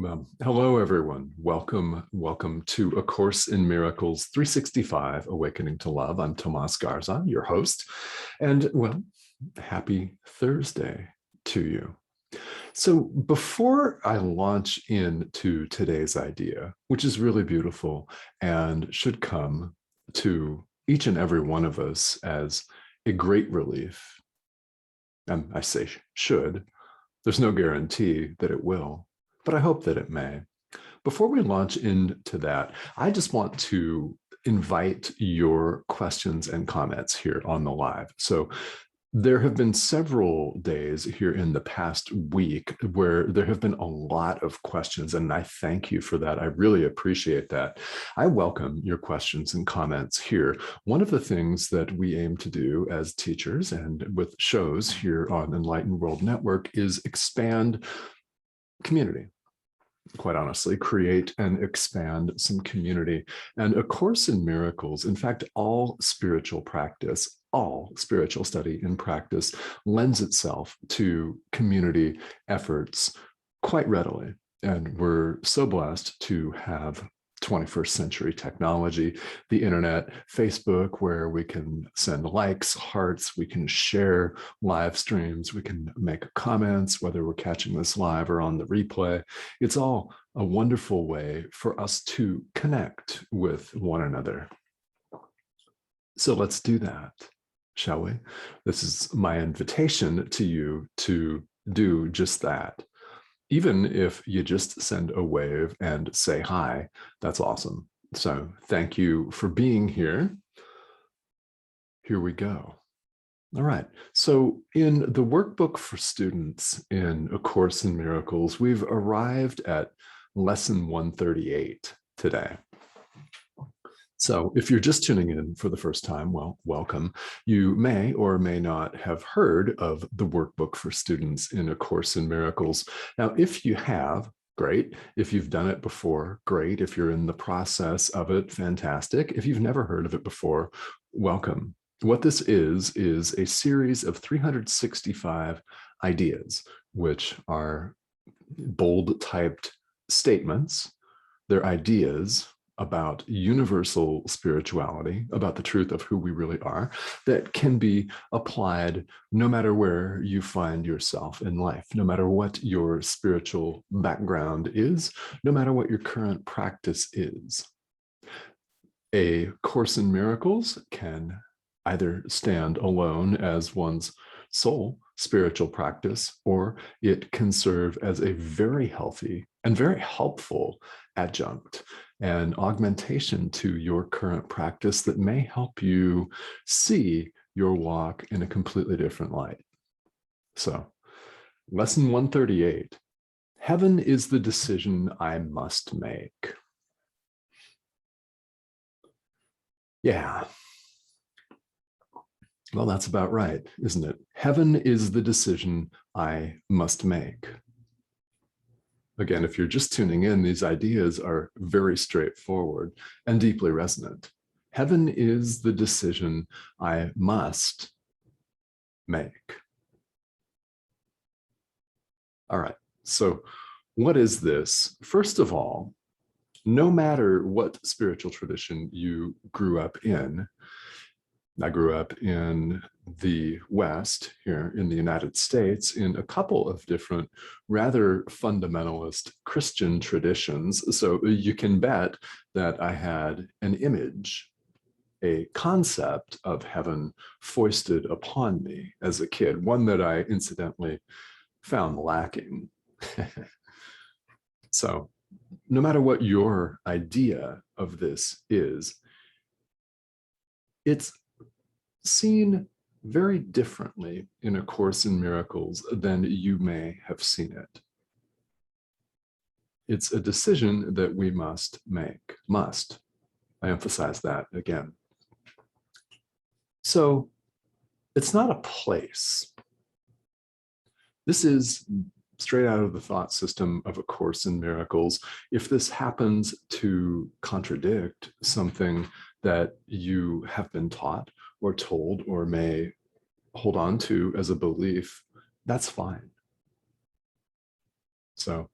Well, hello, everyone. Welcome to A Course in Miracles 365, Awakening to Love. I'm Tomas Garza, your host, and well, happy Thursday to you. So before I launch into today's idea, which is really beautiful and should come to each and every one of us as a great relief, and I say should, there's no guarantee that it will, but I hope that it may. Before we launch into that, I just want to invite your questions and comments here on the live. So there have been several days here in the past week where there have been a lot of questions, and I thank you for that. I really appreciate that. I welcome your questions and comments here. One of the things that we aim to do as teachers and with shows here on Enlightened World Network is expand community. Quite honestly, create and expand some community. And A Course in Miracles, in fact, all spiritual practice, all spiritual study and practice lends itself to community efforts quite readily. And we're so blessed to have 21st century technology, the internet, Facebook, where we can send likes, hearts, we can share live streams, we can make comments, whether we're catching this live or on the replay. It's all a wonderful way for us to connect with one another. So let's do that, shall we? This is my invitation to you to do just that. Even if you just send a wave and say hi, that's awesome. So thank you for being here. Here we go. All right. So in the workbook for students in A Course in Miracles, we've arrived at lesson 138 today. So if you're just tuning in for the first time, well, welcome. You may or may not have heard of the workbook for students in A Course in Miracles. Now, if you have, great. If you've done it before, great. If you're in the process of it, fantastic. If you've never heard of it before, welcome. What this is a series of 365 ideas, which are bold typed statements. They're ideas about universal spirituality, about the truth of who we really are, that can be applied no matter where you find yourself in life, no matter what your spiritual background is, no matter what your current practice is. A Course in Miracles can either stand alone as one's sole spiritual practice, or it can serve as a very healthy and very helpful adjunct and augmentation to your current practice that may help you see your walk in a completely different light. So, lesson 138, heaven is the decision I must make. Yeah. Well, that's about right, isn't it? Heaven is the decision I must make. Again, if you're just tuning in, these ideas are very straightforward and deeply resonant. Heaven is the decision I must make. All right, so what is this? First of all, no matter what spiritual tradition you grew up in, I grew up in the West, here in the United States, in a couple of different rather fundamentalist Christian traditions. So you can bet that I had an image, a concept of heaven foisted upon me as a kid, one that I incidentally found lacking. So no matter what your idea of this is, it's seen very differently in A Course in Miracles than you may have seen it. It's a decision that we must make. Must. I emphasize that again. So it's not a place. This is straight out of the thought system of A Course in Miracles. If this happens to contradict something that you have been taught or told or may hold on to as a belief, that's fine. So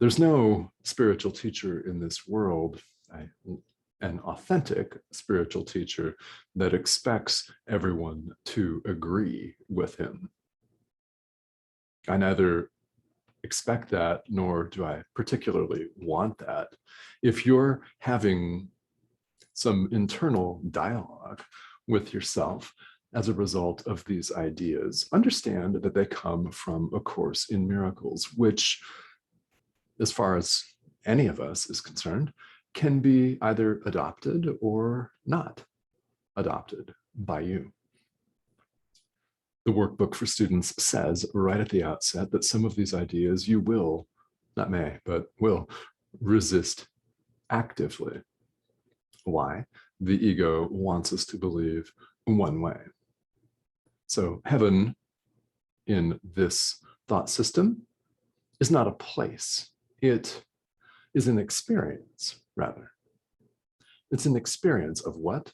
There's no spiritual teacher in this world, an authentic spiritual teacher, that expects everyone to agree with him. I neither expect that, nor do I particularly want that. If you're having some internal dialogue with yourself as a result of these ideas, understand that they come from A Course in Miracles, which, as far as any of us is concerned, can be either adopted or not adopted by you. The workbook for students says right at the outset that some of these ideas you will, not may, but will resist actively. Why? The ego wants us to believe one way. So heaven in this thought system is not a place. It is an experience, rather. It's an experience of what?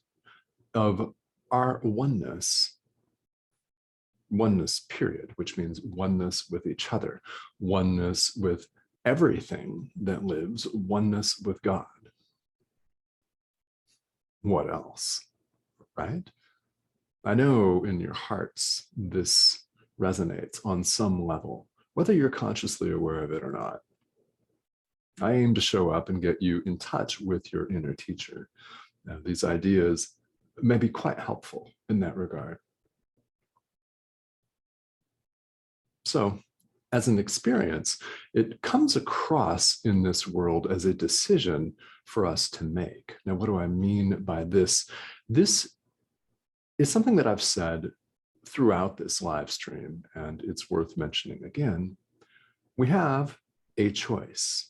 Of our oneness period, which means oneness with each other, oneness with everything that lives, oneness with God. What else, right? I know in your hearts this resonates on some level, whether you're consciously aware of it or not. I aim to show up and get you in touch with your inner teacher. Now, these ideas may be quite helpful in that regard. So, as an experience, it comes across in this world as a decision for us to make. Now, what do I mean by this? This is something that I've said throughout this live stream, and it's worth mentioning again. We have a choice,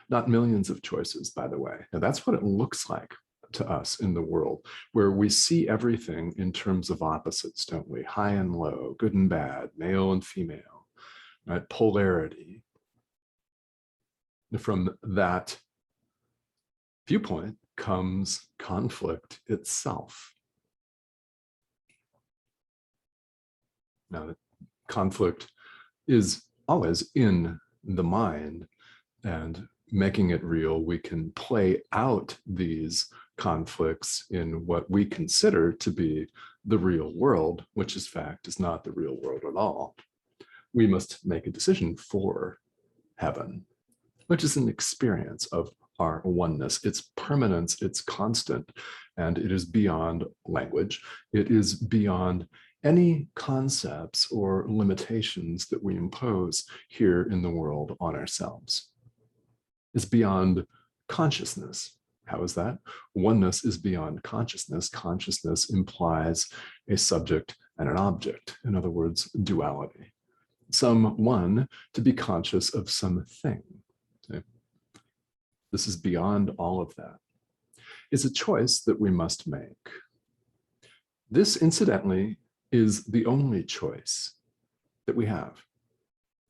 not millions of choices, by the way. Now, that's what it looks like to us in the world, where we see everything in terms of opposites, don't we? High and low, good and bad, male and female, right? Polarity. From that viewpoint comes conflict itself. Now, conflict is always in the mind, and making it real, we can play out these conflicts in what we consider to be the real world, which in fact is not the real world at all. We must make a decision for heaven, which is an experience of our oneness, its permanence, its constant, and it is beyond language. It is beyond any concepts or limitations that we impose here in the world on ourselves. It's beyond consciousness. How is that? Oneness is beyond consciousness. Consciousness implies a subject and an object. In other words, duality. Someone to be conscious of something. Okay? This is beyond all of that. It's a choice that we must make. This, incidentally, is the only choice that we have.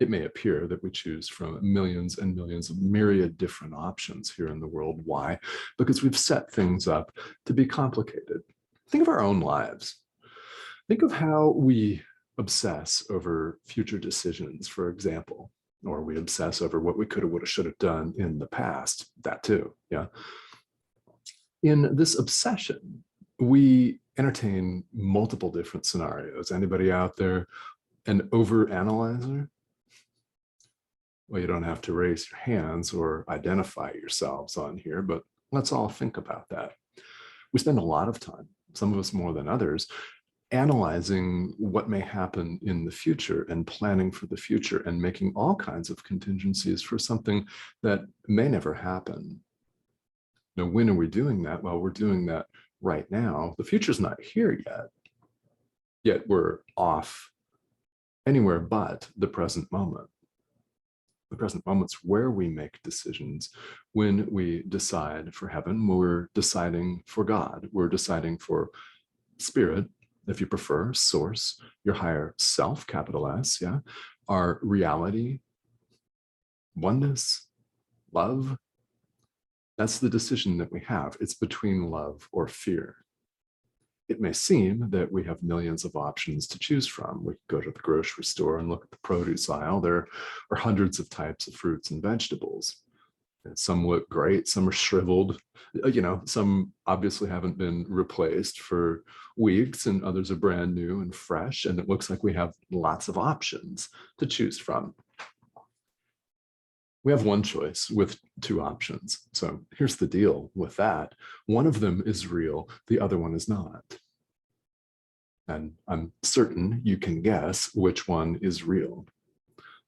It may appear that we choose from millions and millions of myriad different options here in the world. Why? Because we've set things up to be complicated. Think of our own lives. Think of how we obsess over future decisions, for example, or we obsess over what we could have, would have, should have done in the past. That too, yeah. In this obsession, we entertain multiple different scenarios. Anybody out there an overanalyzer? Well, you don't have to raise your hands or identify yourselves on here, but let's all think about that. We spend a lot of time, some of us more than others, analyzing what may happen in the future and planning for the future and making all kinds of contingencies for something that may never happen. Now, when are we doing that? Well, we're doing that right now. The future's not here yet we're off anywhere but the present moment. The present moment's where we make decisions. When we decide for heaven, we're deciding for God. We're deciding for spirit, if you prefer, source, your higher self, capital S, yeah, our reality, oneness, love. That's the decision that we have. It's between love or fear. it may seem that we have millions of options to choose from. We go to the grocery store and look at the produce aisle. There are hundreds of types of fruits and vegetables. And some look great, some are shriveled, some obviously haven't been replaced for weeks, and others are brand new and fresh. And it looks like we have lots of options to choose from. We have one choice with two options. So here's the deal with that. One of them is real, the other one is not. And I'm certain you can guess which one is real.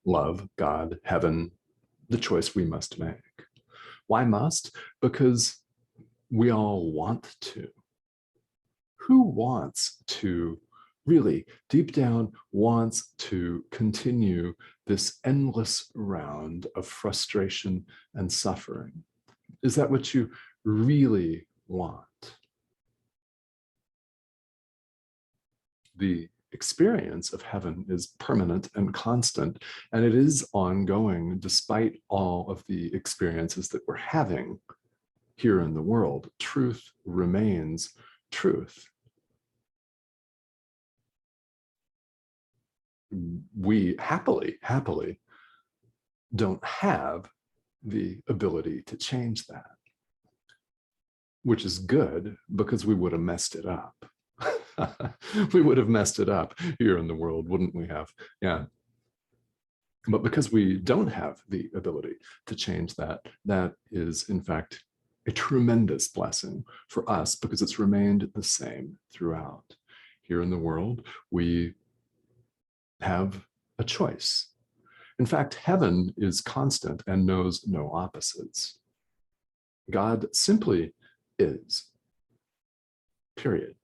Love, God, heaven, the choice we must make. Why must? Because we all want to. Who wants to really, deep down, wants to continue this endless round of frustration and suffering? Is that what you really want? The experience of heaven is permanent and constant, and it is ongoing despite all of the experiences that we're having here in the world. Truth remains truth. We happily don't have the ability to change that, which is good because we would have messed it up. We would have messed it up here in the world, wouldn't we have? Yeah. But because we don't have the ability to change that, that is, in fact, a tremendous blessing for us because it's remained the same throughout. Here in the world, we have a choice. In fact, heaven is constant and knows no opposites. God simply is, period.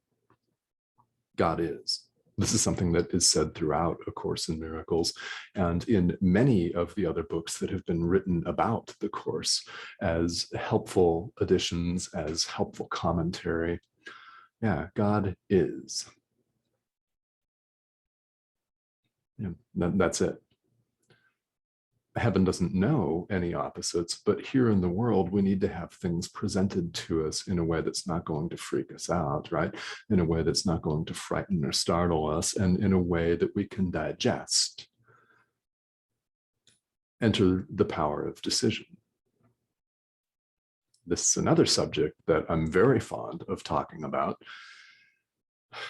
God is. This is something that is said throughout A Course in Miracles and in many of the other books that have been written about the Course as helpful additions, as helpful commentary. Yeah, God is. Yeah, that's it. Heaven doesn't know any opposites, but here in the world, we need to have things presented to us in a way that's not going to freak us out, right? In a way that's not going to frighten or startle us, and in a way that we can digest. Enter the power of decision. This is another subject that I'm very fond of talking about,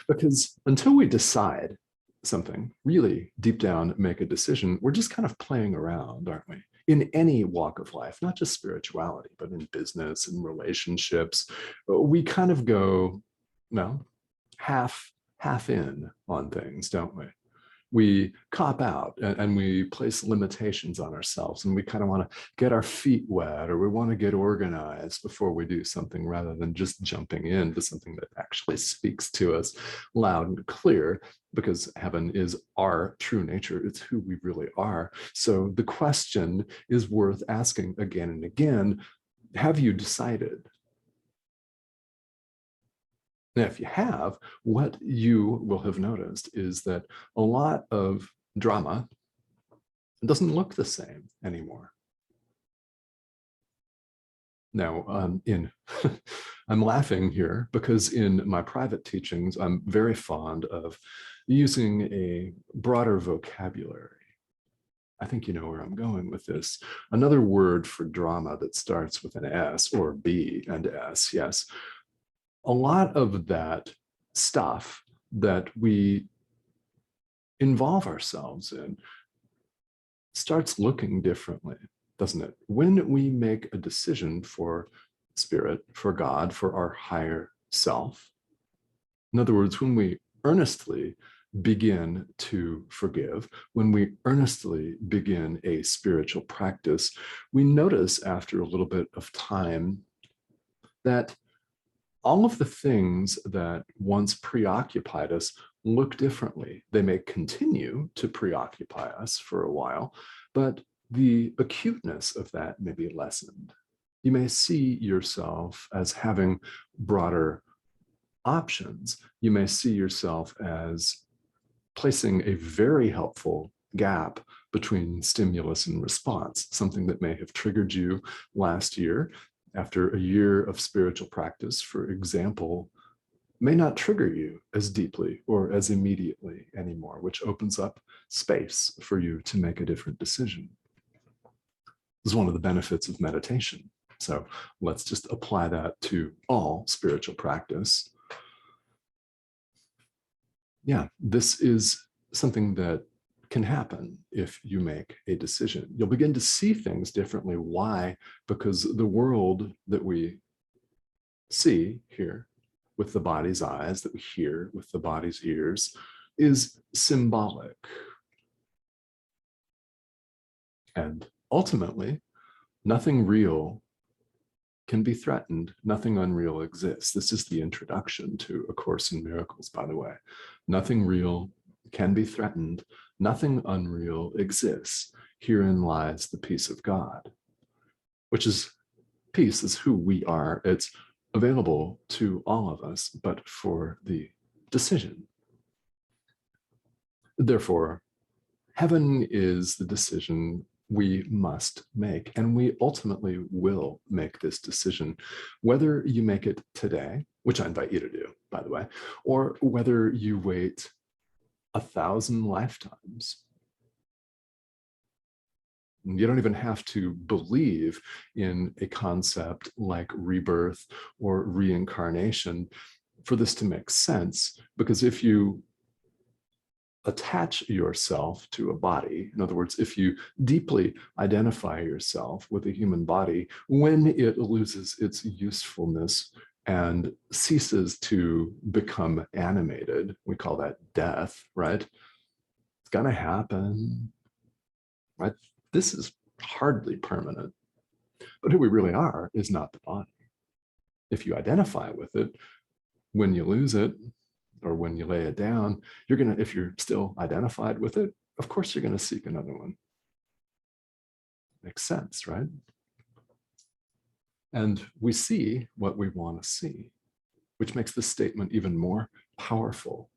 because until we decide something, really deep down make a decision, we're just kind of playing around, aren't we? In any walk of life, not just spirituality, but in business and relationships, we kind of go, well, half in on things, don't we? We cop out and we place limitations on ourselves, and we kind of want to get our feet wet, or we want to get organized before we do something, rather than just jumping into something that actually speaks to us loud and clear, because heaven is our true nature. It's who we really are. So the question is worth asking again and again: have you decided? Now, if you have, what you will have noticed is that a lot of drama doesn't look the same anymore. Now, I'm laughing here because in my private teachings, I'm very fond of using a broader vocabulary. I think you know where I'm going with this. Another word for drama that starts with an S, or B and S, yes. A lot of that stuff that we involve ourselves in starts looking differently, doesn't it? When we make a decision for spirit, for God, for our higher self, in other words, when we earnestly begin to forgive, when we earnestly begin a spiritual practice, we notice after a little bit of time that all of the things that once preoccupied us look differently. They may continue to preoccupy us for a while, but the acuteness of that may be lessened. You may see yourself as having broader options. You may see yourself as placing a very helpful gap between stimulus and response, something that may have triggered you last year after a year of spiritual practice. For example, may not trigger you as deeply or as immediately anymore, which opens up space for you to make a different decision. This is one of the benefits of meditation. So let's just apply that to all spiritual practice. Yeah, this is something that can happen if you make a decision. You'll begin to see things differently. Why? Because the world that we see here with the body's eyes, that we hear with the body's ears, is symbolic. And ultimately, nothing real can be threatened. Nothing unreal exists. This is the introduction to A Course in Miracles, by the way. Nothing real can be threatened. Nothing unreal exists. Herein lies the peace of God, which is peace is who we are. It's available to all of us, but for the decision. Therefore, heaven is the decision we must make, and we ultimately will make this decision, whether you make it today, which I invite you to do, by the way, or whether you wait 1,000 lifetimes. You don't even have to believe in a concept like rebirth or reincarnation for this to make sense, because if you attach yourself to a body, in other words, if you deeply identify yourself with a human body, when it loses its usefulness and ceases to become animated, we call that death, right? It's gonna happen, right? This is hardly permanent, but who we really are is not the body. If you identify with it, when you lose it, or when you lay it down, you're gonna, if you're still identified with it, of course you're gonna seek another one. Makes sense, right? And we see what we want to see, which makes this statement even more powerful.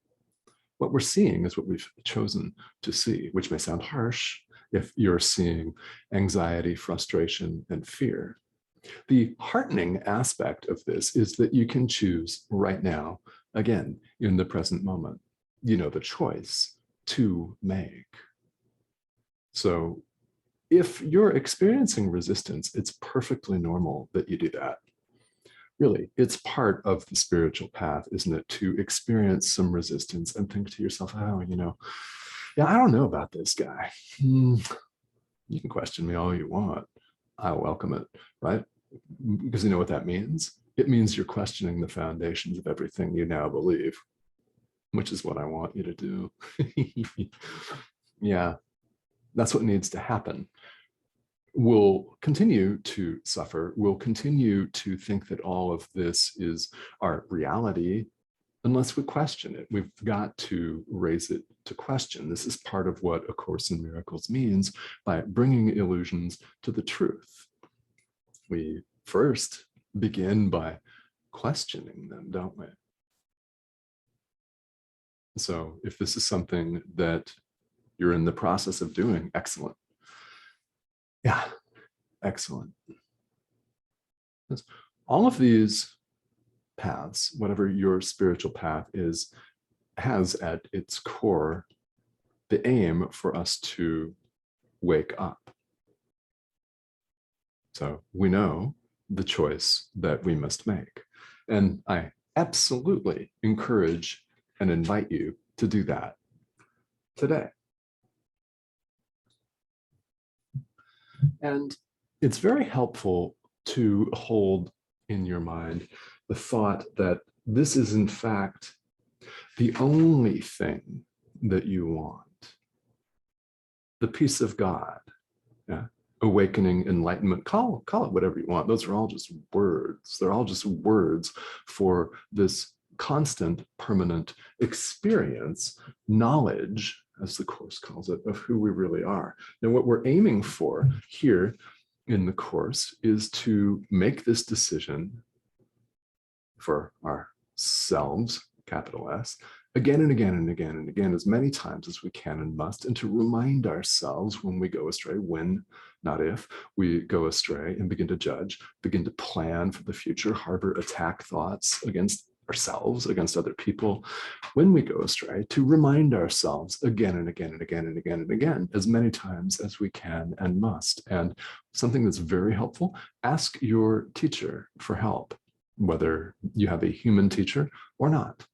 What we're seeing is what we've chosen to see, which may sound harsh if you're seeing anxiety, frustration, and fear. The heartening aspect of this is that you can choose right now, again, in the present moment. You know the choice to make. So if you're experiencing resistance, it's perfectly normal that you do that. Really, it's part of the spiritual path, isn't it, to experience some resistance and think to yourself, oh, yeah, I don't know about this guy. You can question me all you want. I welcome it, right? Because you know what that means? It means you're questioning the foundations of everything you now believe, which is what I want you to do. Yeah, that's what needs to happen. We'll continue to suffer. We'll continue to think that all of this is our reality unless we question it. We've got to raise it to question. This is part of what A Course in Miracles means by bringing illusions to the truth. We first begin by questioning them, don't we? So if this is something that you're in the process of doing, excellent. Yeah, excellent. All of these paths, whatever your spiritual path is, has at its core the aim for us to wake up. So we know the choice that we must make. And I absolutely encourage and invite you to do that today. And it's very helpful to hold in your mind the thought that this is in fact the only thing that you want. The peace of God, yeah? Awakening, enlightenment, call it whatever you want. Those are all just words. They're all just words for this constant, permanent experience, knowledge, as the Course calls it, of who we really are. Now, what we're aiming for here in the Course is to make this decision for ourselves, capital S, again and again and again and again, as many times as we can and must, and to remind ourselves when we go astray, when, not if, we go astray and begin to judge, begin to plan for the future, harbor attack thoughts against ourselves, against other people, when we go astray, to remind ourselves again and again and again and again and again, as many times as we can and must. And something that's very helpful, ask your teacher for help, whether you have a human teacher or not.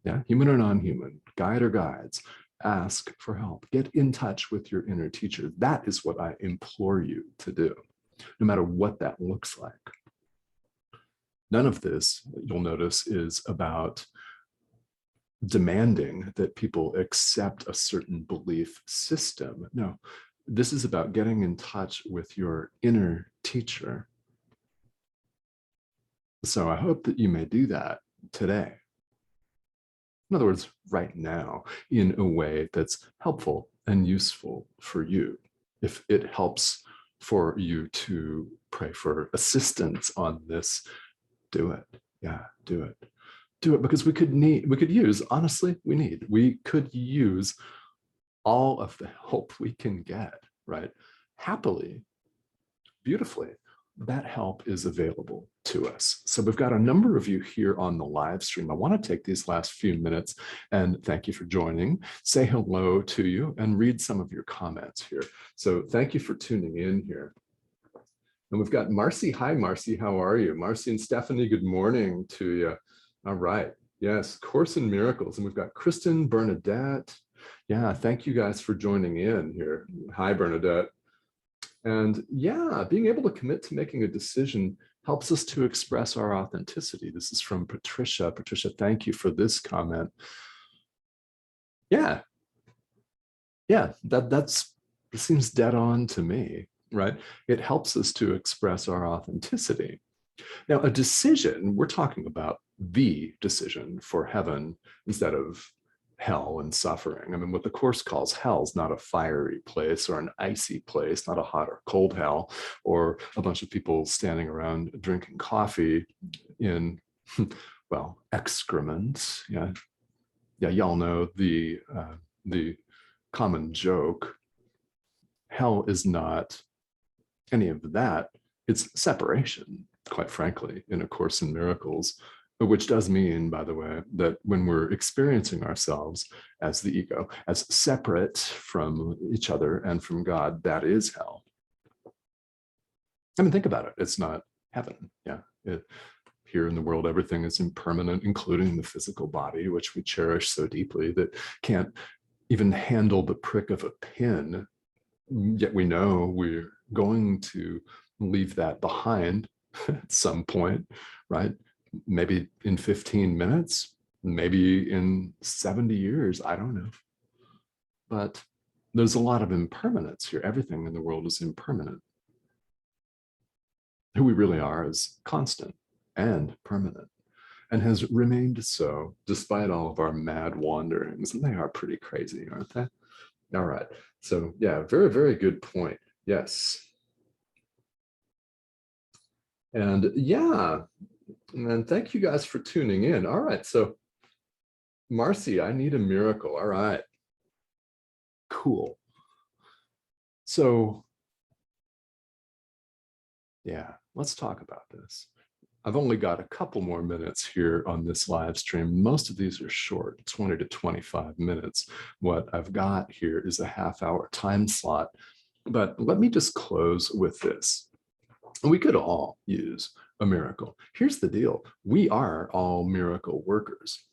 Yeah, human or non-human, guide or guides, ask for help. Get in touch with your inner teacher. That is what I implore you to do, no matter what that looks like. None of this, you'll notice, is about demanding that people accept a certain belief system. No, this is about getting in touch with your inner teacher. So I hope that you may do that today. In other words, right now, in a way that's helpful and useful for you. If it helps for you to pray for assistance on this, do it. Yeah, do it. Do it, because we could use, honestly, we could use all of the help we can get, right? Happily, beautifully, that help is available to us. So we've got a number of you here on the live stream. I want to take these last few minutes and thank you for joining, say hello to you, and read some of your comments here. So thank you for tuning in here. And we've got Marcy. Hi, Marcy. How are you? Marcy and Stephanie, good morning to you. All right. Yes, Course in Miracles. And we've got Kristen, Bernadette. Yeah, thank you guys for joining in here. Hi, Bernadette. And yeah, being able to commit to making a decision helps us to express our authenticity. This is from Patricia. Patricia, thank you for this comment. Yeah, that seems dead on to me, right? It helps us to express our authenticity. Now, a decision, we're talking about the decision for heaven instead of hell and suffering. I mean, what the Course calls hell is not a fiery place or an icy place, not a hot or cold hell, or a bunch of people standing around drinking coffee in, well, excrement. Yeah, y'all know the common joke. Hell is not any of that. It's separation, quite frankly, in A Course in Miracles, which does mean, by the way, that when we're experiencing ourselves as the ego, as separate from each other and from God, that is hell. I mean, think about it. It's not heaven. Yeah. Here in the world, everything is impermanent, including the physical body, which we cherish so deeply that can't even handle the prick of a pin. Yet we know we're going to leave that behind at some point, right? Maybe in 15 minutes, maybe in 70 years, I don't know. But there's a lot of impermanence here. Everything in the world is impermanent. Who we really are is constant and permanent, and has remained so despite all of our mad wanderings. And they are pretty crazy, aren't they? All right. So yeah, very, very good point. Yes. And yeah, and thank you guys for tuning in. All right. So Marcy, I need a miracle. All right. Cool. So yeah, let's talk about this. I've only got a couple more minutes here on this live stream. Most of these are short, 20 to 25 minutes. What I've got here is a half-hour time slot. But let me just close with this. We could all use a miracle. Here's the deal. We are all miracle workers.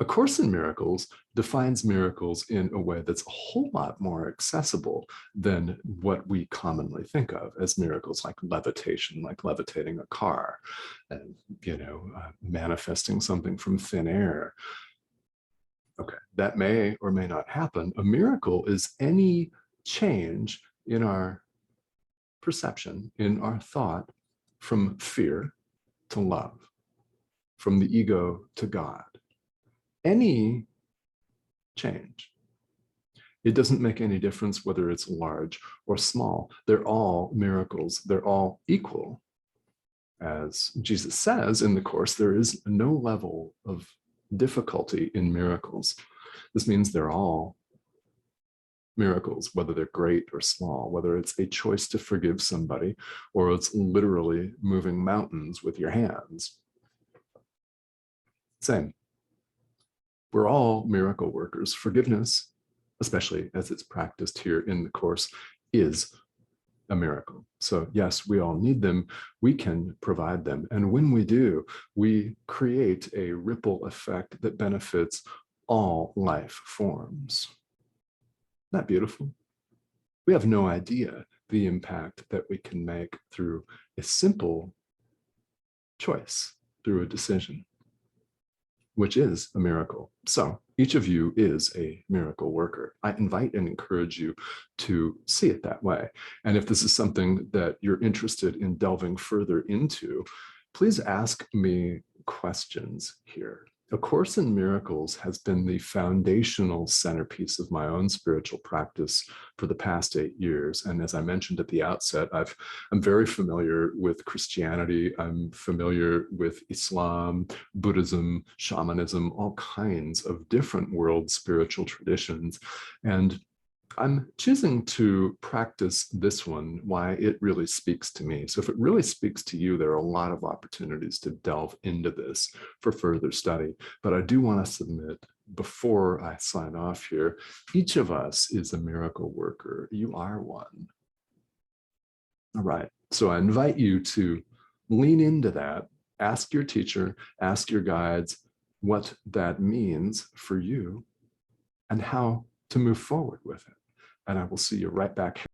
A Course in Miracles defines miracles in a way that's a whole lot more accessible than what we commonly think of as miracles, like levitation, like levitating a car, and manifesting something from thin air. Okay, that may or may not happen. A miracle is any change in our perception, in our thought, from fear to love, from the ego to God. Any change. It doesn't make any difference whether it's large or small. They're all miracles. They're all equal. As Jesus says in the Course, there is no level of difficulty in miracles. This means they're all miracles, whether they're great or small, whether it's a choice to forgive somebody or it's literally moving mountains with your hands. Same. We're all miracle workers. Forgiveness, especially as it's practiced here in the course, is a miracle. So yes, we all need them. We can provide them. And when we do, we create a ripple effect that benefits all life forms. Isn't that beautiful? We have no idea the impact that we can make through a simple choice, through a decision, which is a miracle. So each of you is a miracle worker. I invite and encourage you to see it that way. And if this is something that you're interested in delving further into, please ask me questions here. A Course in Miracles has been the foundational centerpiece of my own spiritual practice for the past 8 years. And as I mentioned at the outset, I'm very familiar with Christianity. I'm familiar with Islam, Buddhism, shamanism, all kinds of different world spiritual traditions. And I'm choosing to practice this one, why it really speaks to me. So if it really speaks to you, there are a lot of opportunities to delve into this for further study. But I do want to submit, before I sign off here, each of us is a miracle worker. You are one. All right. So I invite you to lean into that. Ask your teacher, ask your guides what that means for you and how to move forward with it. And I will see you right back here.